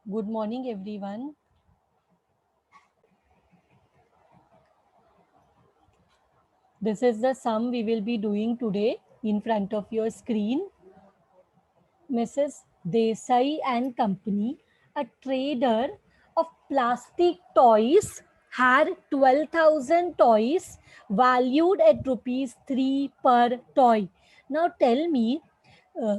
Good morning, everyone. This is the sum we will be doing today in front of your screen. Mrs. Desai and Company, a trader of plastic toys, had 12,000 toys valued at rupees 3 per toy. Now tell me, uh,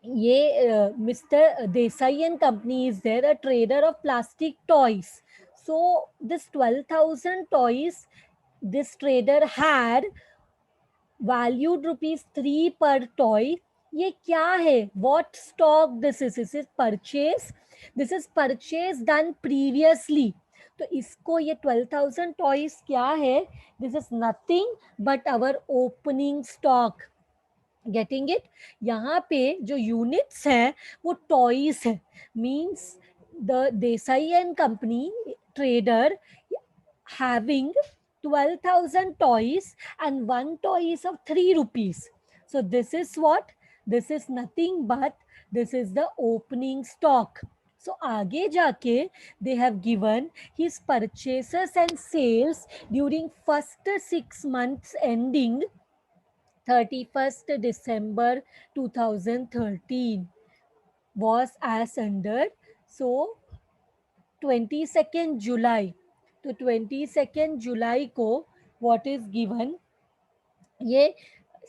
ये Mr. Desai and Company is there, a trader of plastic toys. So this 12,000 toys this trader had valued rupees 3 per toy. ये क्या है? What stock this is? This is purchase. This is purchase done previously. तो इसको ये 12,000 toys क्या है? This is nothing but our opening stock. Getting it? यहाँ पे जो यूनिट्स है वो टॉयज है. Means the Desai and company trader having 12,000 toys and one toy is of 3 rupees. So this is what? This is nothing but this is the opening stock. So आगे जाके they have given his purchases and sales during first 6 months ending 31st December 2013 was as under. So 22nd July. तो 22nd जुलाई को what is given? ये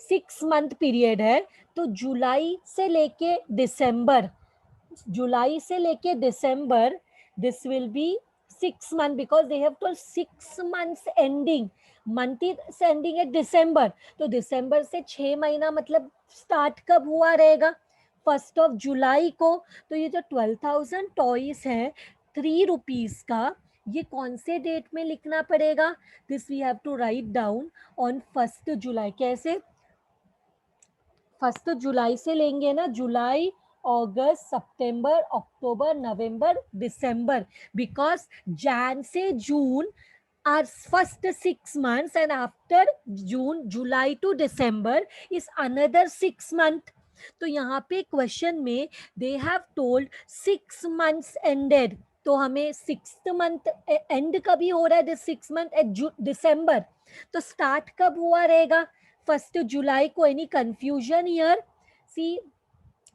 6 month period है. तो जुलाई से लेके दिसंबर this will be 6 month because they have told 6 months ending. Month is ending at December. तो दिसंबर से 6 महीना मतलब स्टार्ट कब हुआ रहेगा? 1 जुलाई को. तो ये जो 12,000 टॉयज है 3 रुपीज का, ये कौन से डेट में लिखना पड़ेगा? This we have to write down on 1 July. कैसे? 1 जुलाई से लेंगे ना. जुलाई, अगस्त, सितंबर, अक्टूबर, नवंबर, दिसंबर. बिकॉज जैन से June are first 6 months and after June July to December is another 6 month. तो यहाँ पे क्वेश्चन में they have told 6 months ended. तो हमें 6th month एंड कभी हो रहा है? This 6 month at December. तो स्टार्ट कब हुआ रहेगा? 1 जुलाई को. Any confusion here? See,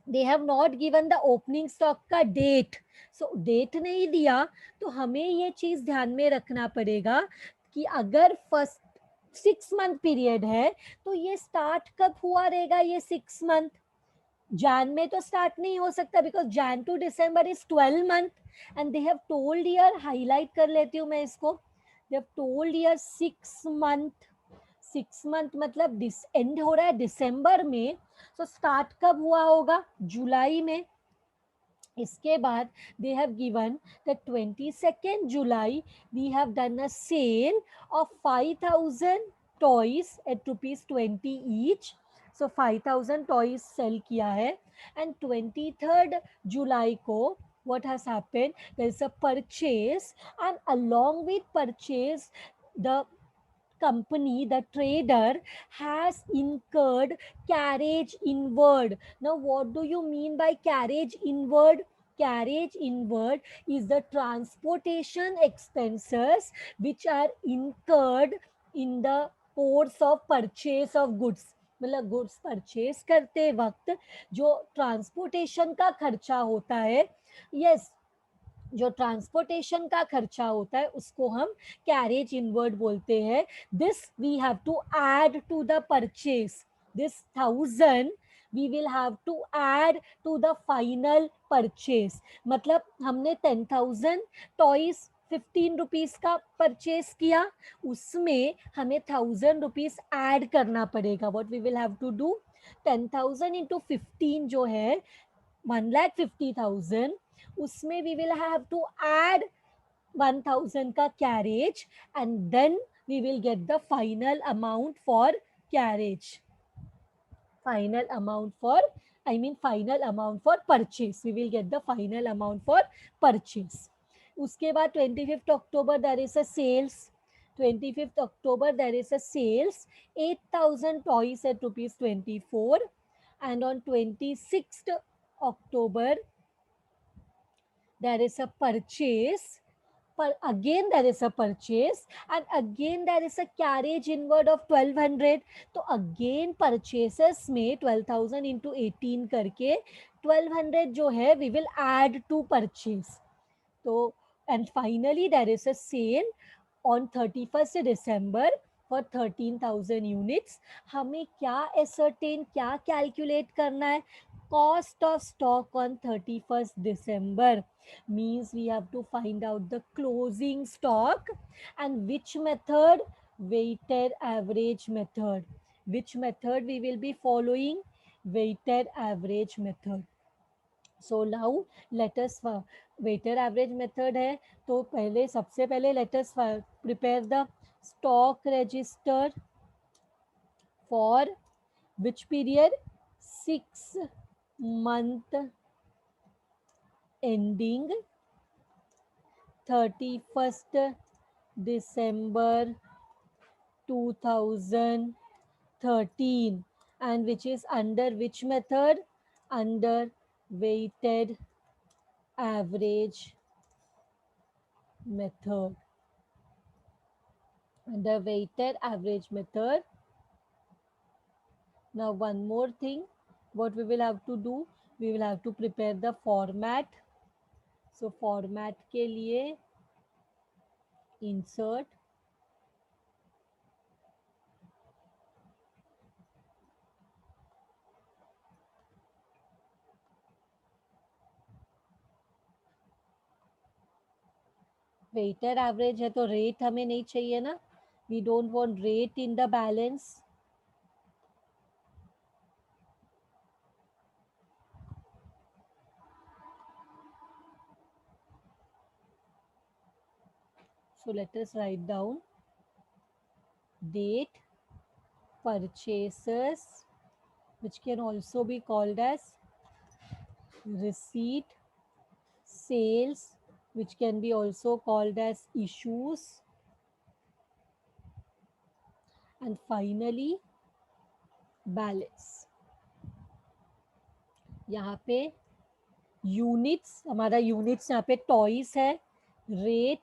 they have not given the opening stock का डेट. सो डेट नहीं दिया तो हमें ये चीज ध्यान में रखना पड़ेगा कि अगर फर्स्ट 6 मंथ पीरियड है तो ये स्टार्ट कब हुआ रहेगा? ये 6 मंथ जैन में तो स्टार्ट नहीं हो सकता because Jan to December is 12 month. And they have told year, highlight कर लेती हूँ मैं इसको. They have told year 6 month. 6 month मतलब एंड हो रहा है दिसंबर में. सो स्टार्ट कब हुआ होगा? जुलाई में. इसके बाद they have given the 22nd July we have done a sale of 5,000 toys at rupees 20 each. So 5,000 toys sell किया है. And 23rd July को what has happened? There is a purchase, and along with purchase the company, the trader has incurred carriage inward. Now what do you mean by carriage inward? Carriage inward is the transportation expenses which are incurred in the course of purchase of goods. मतलब goods purchase करते वक्त जो transportation का खर्चा होता है, yes, जो transportation का खर्चा होता है उसको हम कैरेज इनवर्ड बोलते हैं. This we have to add to the purchase. This 1000 we will have to add to the final purchase. मतलब हमने 10,000 टॉयज 15 रुपीज का परचेज किया, उसमें हमें 1,000 रुपीज ऐड करना पड़ेगा. What we will have to do? 10,000 into 15 जो है 1,50,000. उसमें we will have to add 1,000 का carriage and then we will get the final amount for carriage. Final amount for, I mean final amount for purchase. We will get the final amount for purchase. उसके बाद 25th October there is a sales. 25th October there is a sales 8,000 toys at rupees 24. And on 26th October there is a purchase, but again there is a purchase, and again there is a carriage inward of 1200. तो again purchases में 12,000 into 18 करके 1200 जो है we will add to purchase. तो and finally there is a sale on 31st December for 13,000 units. हमें क्या ascertain, क्या calculate करना है? Cost of stock on 31st December means we have to find out the closing stock. And which method? Weighted average method. Which method we will be following? Weighted average method. So now let us weighted average method है, तो पहले सबसे पहले let us prepare the stock register for which period? 6 month ending 31st December 2013, and which is under which method? Under weighted average method. The weighted average method. Now one more thing, what we will have to do, we will have to prepare the format. So format के लिए insert weighted average है तो rate हमें नहीं चाहिए ना, we don't want rate in the balance. So let us write down date, purchases, which can also be called as receipt, sales, which can be also called as issues, and finally balance. यहाँ पे units, हमारा units यहाँ पे toys है, rate,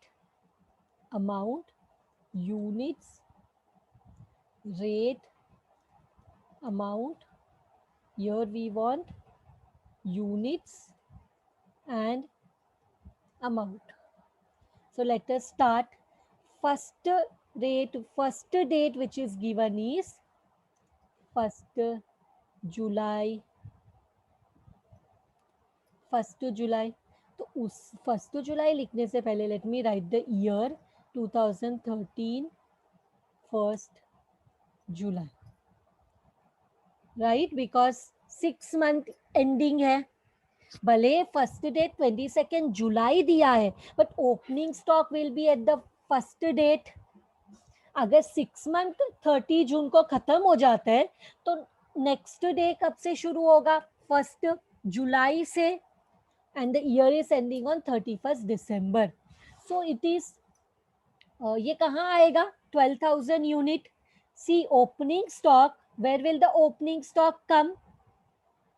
amount, units, rate, amount. Here we want units and amount. So let us start. First first date which is given is 1st July. 1st July. तो उस 1st July लिखने से पहले let me write the year 2013 1st July. Right, because 6 month ending है, भले first date 22nd जुलाई दिया है, but opening stock will be at the first date. अगर 6 मंथ 30 जून को खत्म हो जाता है तो नेक्स्ट डे कब से शुरू होगा? 1st जुलाई से, and the year is ending on 31st December. So it is ये कहाँ आएगा? 12,000 unit. See opening stock, where will the opening stock come?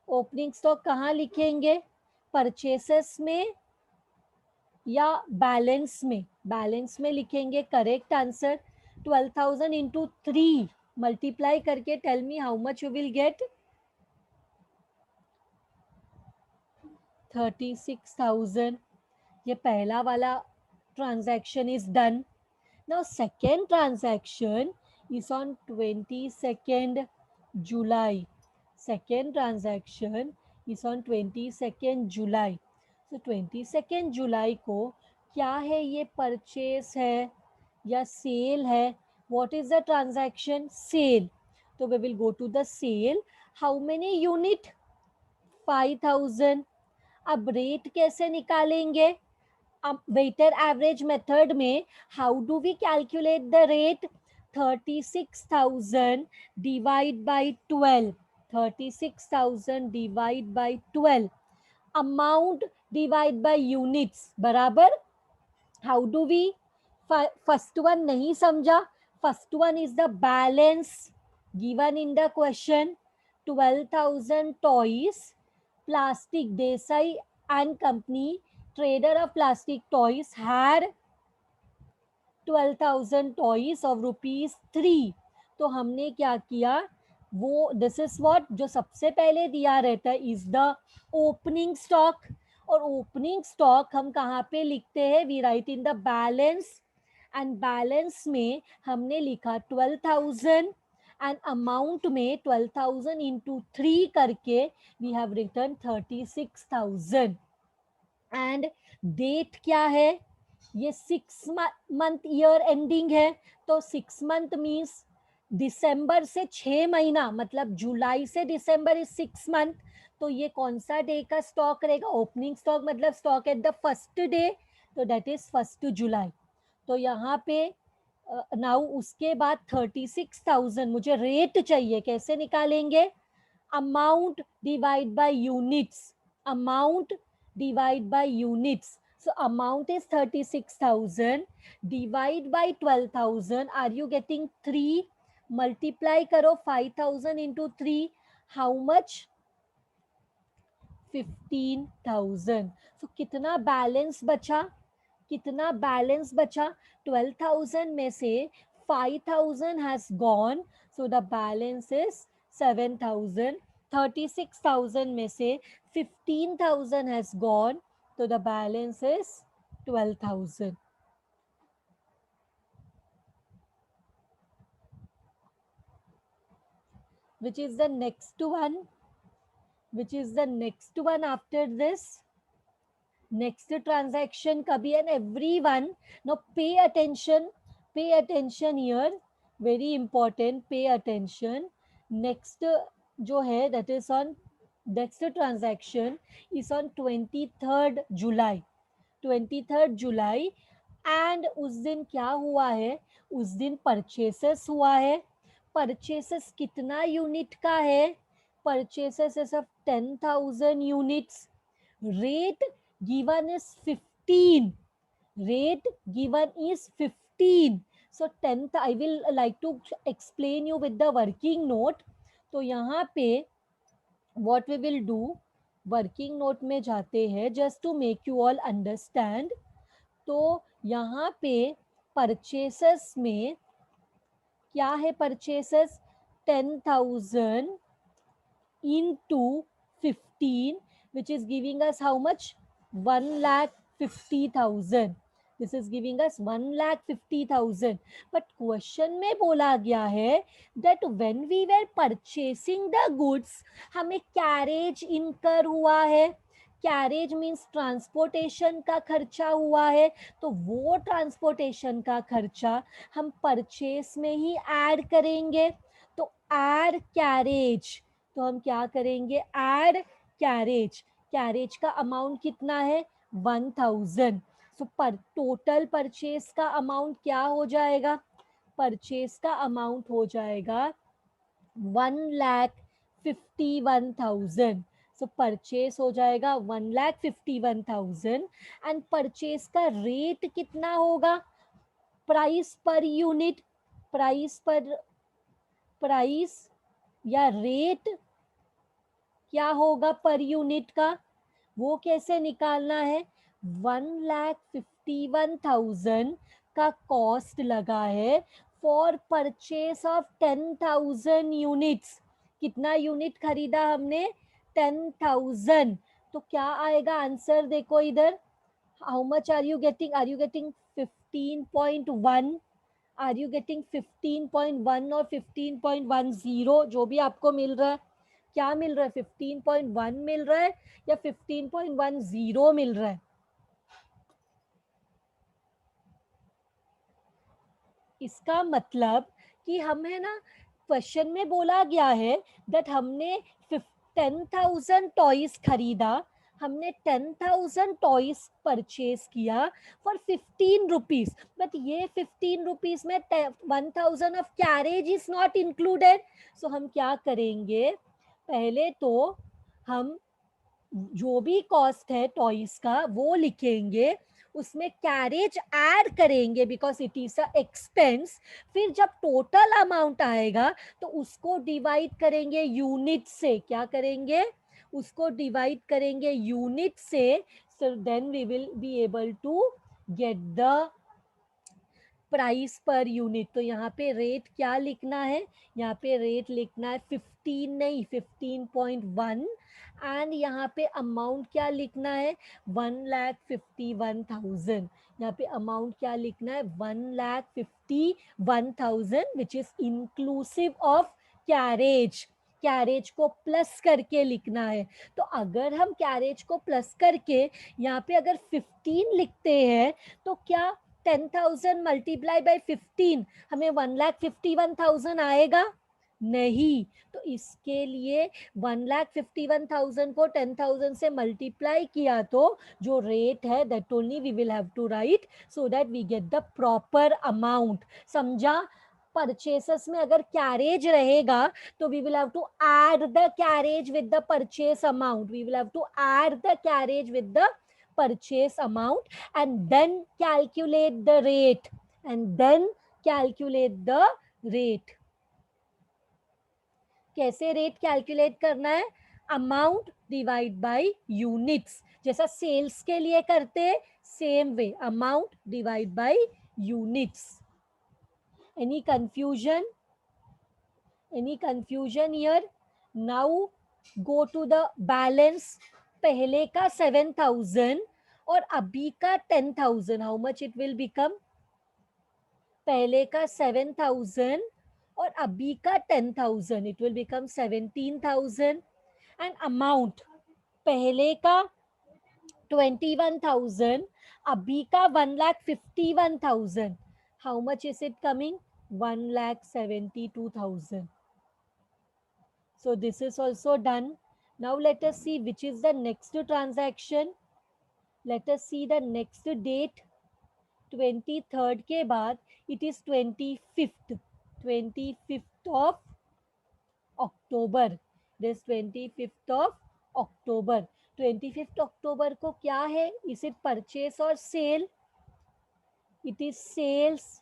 Opening stock कहाँ लिखेंगे? परचेसेस में या बैलेंस में? बैलेंस में लिखेंगे. Correct answer. 12,000 इंटू 3 मल्टीप्लाई करके tell me how much you will get. 36,000. ये पहला वाला transaction is done. Now second transaction is on 22nd July. Second transaction is on 22nd July. So 22nd July को क्या है? ये परचेस है या सेल है? What is the transaction? Sale. तो we will go to the sale. How many unit? 5,000. अब rate कैसे निकालेंगे? अब वेटेड एवरेज मेथड में how do we calculate the rate? 36,000 divide by 12. 36,000 divide by 12. Amount divide by units बराबर. How do we? First one नहीं समझा. First one is the balance given in the question. 12,000 toys, plastic Desai and company trader of plastic toys had 12,000 toys of rupees 3. तो हमने क्या किया, वो this is what जो सबसे पहले दिया रहता है इज द ओपनिंग स्टॉक. और ओपनिंग स्टॉक हम कहाँ पे लिखते हैं, we write in the balance. And balance में हमने लिखा 12,000 एंड अमाउंट में 12,000 इंटू 3 करके we have written 36,000. And date क्या है, ये 6 मंथ ईयर एंडिंग है. तो 6 मंथ मीन्स दिसंबर से 6 महीना, मतलब जुलाई से दिसंबर इज 6 मंथ. तो ये कौन सा डे का स्टॉक रहेगा, ओपनिंग स्टॉक मतलब stock at the first day, तो दैट इज 1 जुलाई. तो यहाँ पे नाउ उसके बाद 36,000 मुझे रेट चाहिए, कैसे निकालेंगे, amount divide by units, amount divide by units. So amount is 36,000 divide by 12,000. Are you getting 3? Multiply karo 5,000 into 3. How much? 15,000. So कितना बैलेंस बचा, कितना बैलेंस बचा, 12,000 में से 5,000 has gone, so the balance is 7,000. 36,000 में से 15,000 has gone, so the balance is 12,000. Which is the next one, which is the next one after this, next transaction kabhi, and everyone now pay attention here, very important, pay attention. Next jo hai, that is on next transaction is on 23rd July, 23rd July. And उस दिन क्या हुआ है, उस दिन purchases हुआ है. Purchases कितना यूनिट का है, purchases is of 10,000 units. rate given is 15, rate given is 15. So 10th I will like to explain you with the working note. तो यहाँ पे what we will do, working note में जाते हैं just to make you all understand. तो यहाँ पे purchases में क्या है, purchases 10,000 into 15, which is giving us how much, 1,50,000. This is giving us 1,50,000. But question में बोला गया है that when we were purchasing the goods, हमें carriage incur हुआ है. कैरेज मीन्स ट्रांसपोर्टेशन का खर्चा हुआ है. तो वो ट्रांसपोर्टेशन का खर्चा हम परचेस में ही ऐड करेंगे. तो ऐड कैरेज, तो हम क्या करेंगे, ऐड कैरेज. कैरेज का अमाउंट कितना है, 1,000. सो पर टोटल परचेस का अमाउंट क्या हो जाएगा, परचेस का अमाउंट हो जाएगा 1,51,000. सो परचेस हो जाएगा 1,51,000. एंड परचेस का रेट कितना होगा, प्राइस पर यूनिट, प्राइस पर, प्राइस या रेट क्या होगा पर यूनिट का, वो कैसे निकालना है. 1,51,000 का कॉस्ट लगा है फॉर परचेस ऑफ 10,000 यूनिट्स. कितना यूनिट खरीदा हमने, 10,000. तो क्या आएगा आंसर, देखो इधर, how much are you getting, are you getting 15.1, are you getting 15.1 और 15.10, जो भी आपको मिल रहा है, क्या मिल रहा है, 15.1 मिल रहा है या 15.10 मिल रहा है. इसका मतलब कि हमें ना क्वेश्चन में बोला गया है दैट हमने 10,000 टॉयज खरीदा, हमने 10,000 टॉयज परचेज किया फॉर 15 रुपीज. बट ये 15 रुपीज में 1,000 of carriage is not included. So हम क्या करेंगे, पहले तो हम जो भी कॉस्ट है टॉयज का वो लिखेंगे, उसमें कैरेज ऐड करेंगे because it is a expense. फिर जब टोटल अमाउंट आएगा तो उसको डिवाइड करेंगे यूनिट से, क्या करेंगे, उसको डिवाइड करेंगे यूनिट से. So then we will be able to get the price per unit. तो यहाँ पे रेट क्या लिखना है, यहाँ पे रेट लिखना है 15 नहीं 15.1 एंड यहाँ पे अमाउंट क्या लिखना है 1,51,000. यहाँ पे अमाउंट क्या लिखना है 1,51,000 which is inclusive of carriage. Carriage को प्लस करके लिखना है. तो अगर हम कैरेज को प्लस करके यहाँ पे अगर 15 लिखते हैं तो क्या 10,000 मल्टीप्लाई बाय 15 हमें 1,51,000 आएगा? नहीं. तो इसके लिए 1,51,000 को 10,000 से मल्टीप्लाई किया तो जो रेट है that only we will have to write so that we get the proper amount. समझा? परचेसेस में अगर कैरेज रहेगा तो we will have to add the carriage with the purchase amount. We will have to add the carriage with the purchase amount and then calculate the rate कैसे rate calculate करना है? Amount divide by units. जैसा sales के लिए करते हैं same way amount divide by units. Any confusion here? Now go to the balance. पहले का 7,000 और अभी का 10,000. How much it will become? पहले का 7,000 और अभी का 10,000. It will become 17,000. And amount पहले का 21,000 अभी का 1,51,000. How much is it coming? 1,72,000. So this is also done. Now let us see which is the next transaction. Let us see the next date. 23rd के बाद it is 25th of October. This 25th of October. 25th October को क्या है? Is it purchase or sale? It is sales.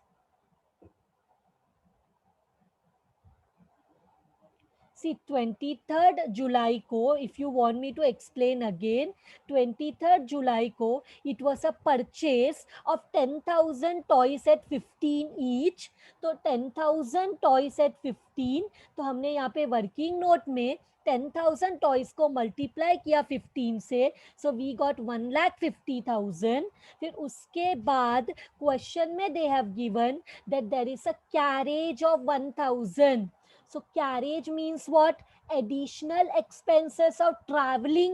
See 23rd July को, if you want me to explain again, 23rd July को it was a purchase of 10,000 toys at 15 each. तो 10,000 toys at 15. तो हमने यहाँ पे वर्किंग नोट में 10,000 toys को multiply किया 15 से. So we got 1,50,000. फिर उसके बाद क्वेश्चन में they have given that there is a carriage of 1,000. So carriage means what? Additional expenses of traveling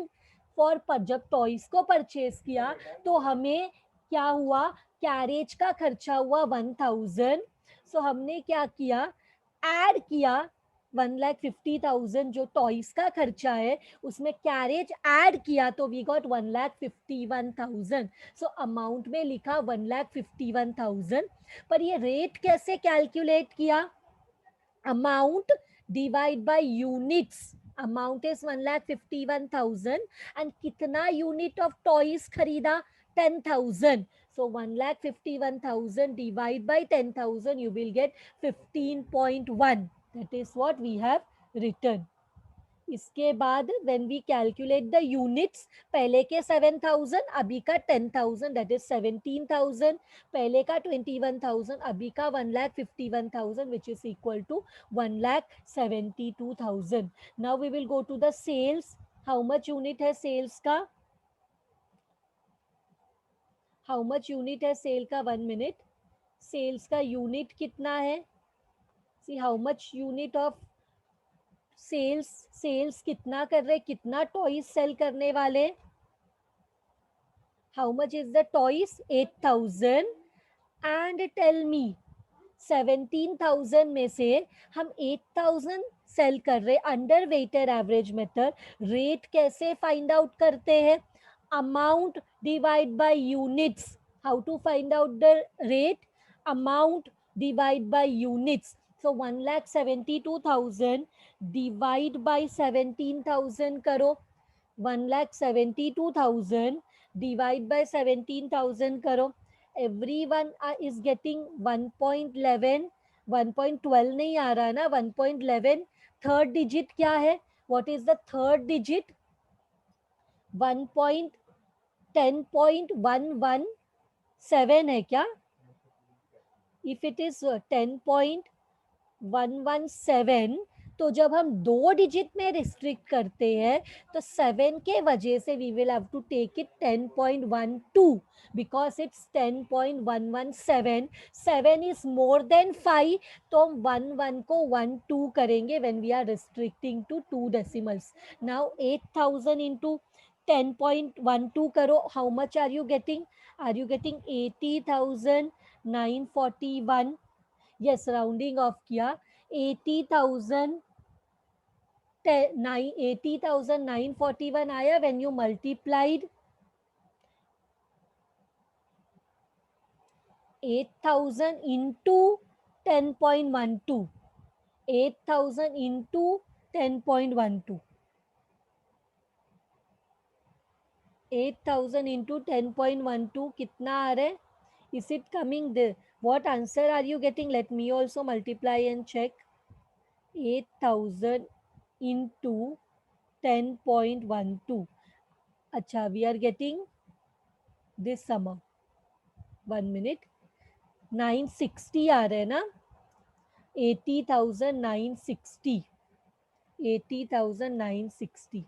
for जब टॉयज को परचेज किया तो हमें क्या हुआ? कैरेज का खर्चा हुआ 1,000. सो हमने क्या किया? ऐड किया 1,50,000 जो टॉयज का खर्चा है उसमें कैरेज ऐड किया तो वी गॉट 1,51,000. सो अमाउंट में लिखा 1,51,000. पर ये रेट कैसे कैलकुलेट किया? Amount divide by units. Amount is 1,51,000 and कितना unit of toys खरीदा? 10,000. So 1,51,000 divide by 10,000 you will get 15.1. That is what we have written. इसके बाद when we calculate the units, पहले के 7,000 अभी का 10,000 that is 17,000. पहले का 21,000 अभी का 1,51,000 which is equal to 1,72,000. Now we will go to the sales. How much unit है sales का? How much unit है sale का? 1 minute. Sales का unit कितना है? See how much unit of sales कितना कर रहे? कितना टॉयज सेल करने वाले? How much is the toys? 8,000. And tell me 17,000 में से हम 8,000 सेल कर रहे under weighted average method. Rate कैसे फाइंड आउट करते हैं? Amount divide by units. How to find out the rate? Amount divide by units. So 1,72,000 divide by 17,000 करो. 1,72,000 divide by 17,000 करो. Everyone is getting 1.11. 1.12 नहीं आ रहा ना, 1.11. थर्ड डिजिट क्या है? What is the third digit? 1. 10.117 है क्या? इफ इट इज 10.117, तो जब हम 2 डिजिट में रिस्ट्रिक्ट करते हैं तो 7 के वजह से we will have to take it 10.12 because it's 10.117. 7 is more than 5, तो हम 1 को 1 2 करेंगे when we are restricting to 2 decimals. Now 8000 into 10.12 करो. How much are you getting? Are you getting 80,941? Yes, rounding off किया. 80,000 80,941 आया when you multiplied 8,000 into 10.12. 8,000 into 10.12. 8,000 into 10.12 कितना आ रहा है? Is it coming there? What answer are you getting? Let me also multiply and check. 8,000 into 10.12. अच्छा, we are getting this summer. 1 minute. 960 आ रहे हैं ना? 80,960. 80,960.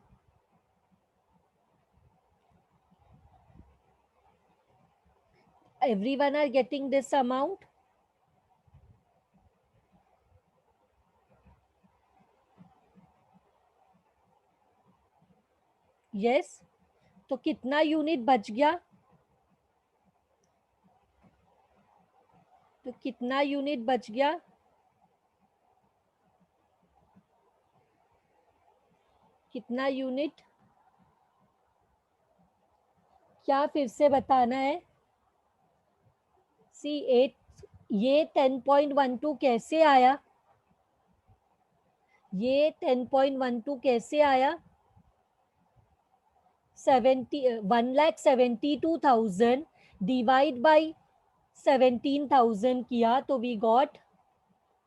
Everyone are getting this amount? Yes. तो कितना unit बच गया? तो कितना यूनिट बच गया? कितना यूनिट? क्या फिर से बताना है? सी 8, ये 10.12 कैसे आया? ये 10.12 कैसे आया? 1,72,000 डिवाइड बाई 17,000 किया तो वी गॉट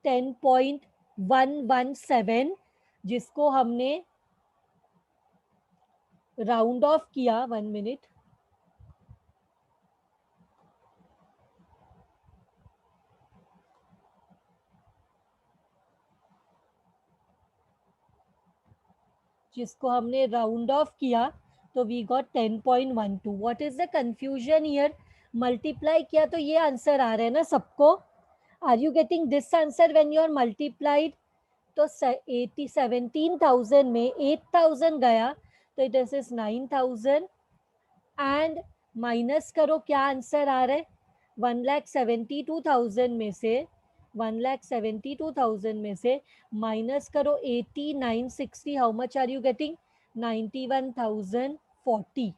10.117, जिसको हमने राउंड ऑफ किया. 1 मिनट. जिसको हमने राउंड ऑफ किया तो we got 10.12. What is the confusion here? Multiply किया तो ये आंसर आ रहा है ना सबको? Are you getting this answer when you are multiplied? तो 17,000 में 8,000 गया तो इट इज 9,000 एंड माइनस करो, क्या आंसर आ रहा है? 1,72,000 में से 1,72,000 में से माइनस करो 80,960. How much are you getting? 91,040.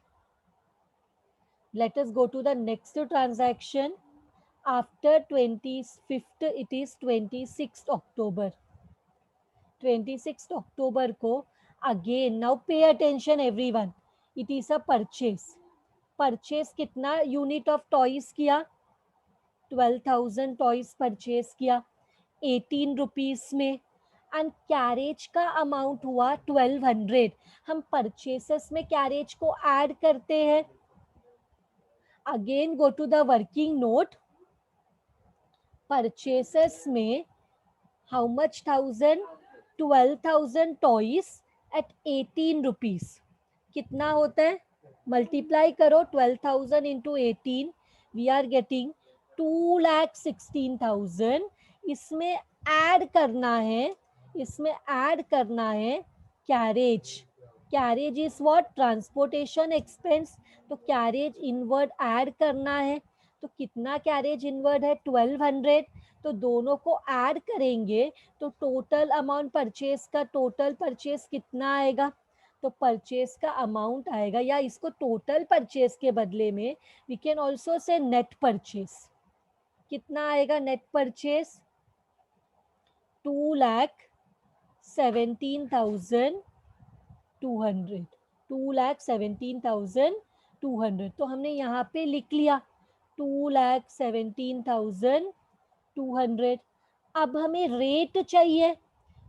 Let us go to the next transaction. After 25th, it is 26th October. 26th October को again, now pay attention everyone. It is a purchase. Purchase कितना unit of toys किया? 12,000 toys purchase किया 18 rupees में. And carriage का amount हुआ 1,200. हम purchases में carriage को ऐड करते हैं. Again go to the working note. Purchases में how much 1,000? 12,000 toys at 18 rupees. कितना होता है? मल्टीप्लाई करो 12,000 इंटू 18. We are getting 2,16,000. इसमें ऐड करना है, इसमें ऐड करना है carriage. Carriage is what? Transportation expense. तो कैरेज इनवर्ड ऐड करना है. तो कितना कैरेज इनवर्ड है? 1,200. तो दोनों को ऐड करेंगे तो टोटल अमाउंट परचेज का, टोटल परचेज कितना आएगा? तो परचेज का अमाउंट आएगा, या इसको टोटल परचेज के बदले में we can also say net purchase. कितना आएगा नेट परचेज? 2,17,200. 2,17,200. तो हमने यहाँ पे लिख लिया 2,17,200. अब हमें रेट चाहिए.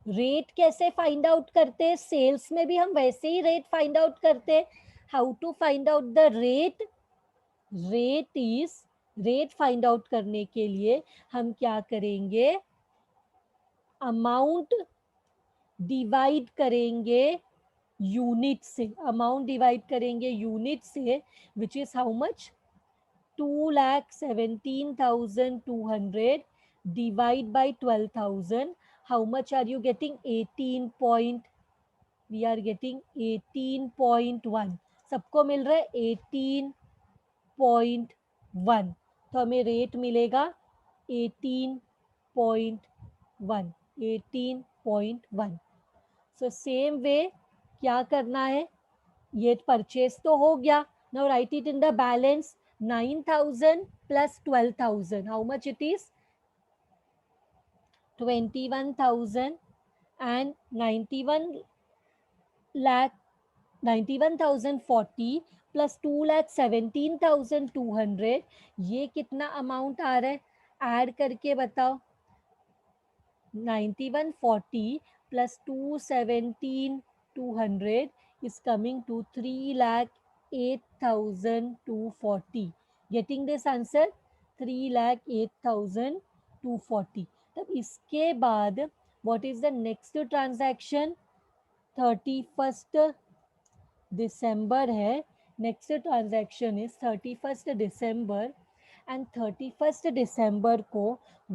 रेट कैसे फाइंड आउट करते हैं? सेल्स में भी हम वैसे ही रेट फाइंड आउट करते हैं. How to find out the rate? Rate find out करने के लिए हम क्या करेंगे? अमाउंट डिवाइड करेंगे यूनिट से, अमाउंट डिवाइड करेंगे यूनिट से, which is how much? 2,17,200 divide by 12,000. How much are you getting? 18 point, we are getting 18.1. सबको मिल रहा है 18.1, तो हमें रेट मिलेगा 18.1, 18.1. सो सेम वे क्या करना है? ये परचेज तो हो गया. Now right it in the balance. 9,000 plus 12,000, how much it is? 21,000. And 91,040 plus 2,17,200, ये कितना अमाउंट आ रहा है? ऐड करके बताओ. 9140 plus 217,200 is coming to 3,08,240. Getting this answer? 3,08,240. तब इसके बाद what is the next transaction? 31st December है. Next transaction is 31st December. And 31st December को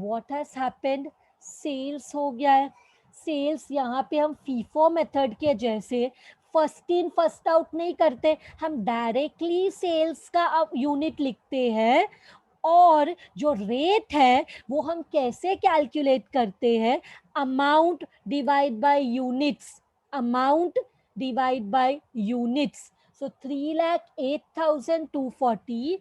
what has happened? सेल्स हो गया है. सेल्स यहाँ पे हम फीफो मेथड के जैसे फर्स्ट इन फर्स्ट आउट नहीं करते, हम डायरेक्टली सेल्स का यूनिट लिखते हैं. और जो रेट है वो हम कैसे कैलकुलेट करते हैं? Amount divide by units, amount divide by units. So 3,08,240,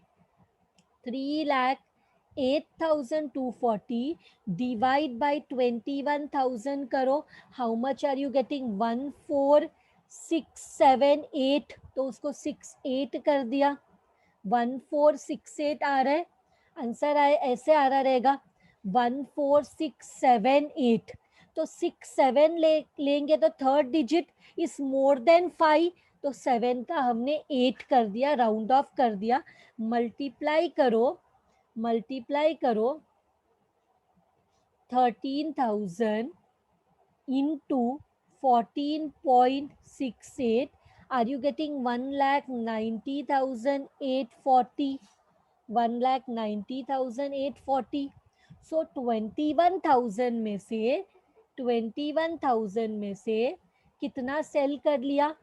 3,08,240 divide by 21,000 करो. How much are you getting? 14,678. तो उसको 68 कर दिया. 1468 आ रहा है. आंसर आए ऐसे आ रहा रहेगा 14,678. तो 6 7 लेंगे तो third digit is more than 5. तो 7 का हमने 8 कर दिया, राउंड ऑफ कर दिया. मल्टीप्लाई करो, मल्टीप्लाई करो 13,000 into 14.68. Are you getting 1,90,840? 1,90,840. सो 21,000 में से, 21,000 में से कितना सेल कर लिया?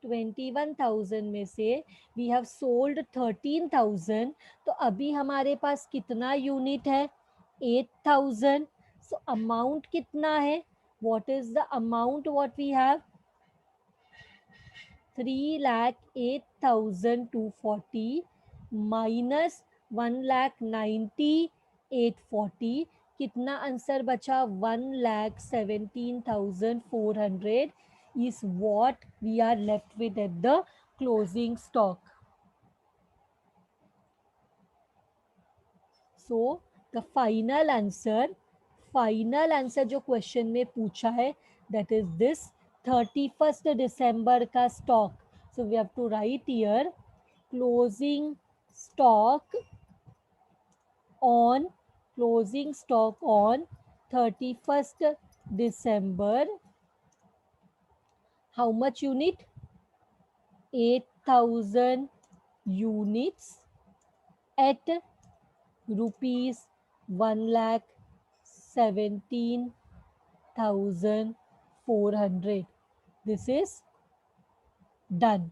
21,000 में से वी हैव सोल्ड 13,000. तो अभी हमारे पास कितना यूनिट है? 8,000. सो अमाउंट कितना है? What is the amount what we have? 3,08,240 minus 1,90,840. कितना आंसर बचा? 1,17,400 is what we are left with at the closing stock. So the final answer जो क्वेश्चन में पूछा है that is this 31st December का stock. So we have to write here closing stock on 31st December. How much unit? 8,000 units at rupees 1,17,400. This is done.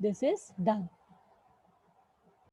This is done.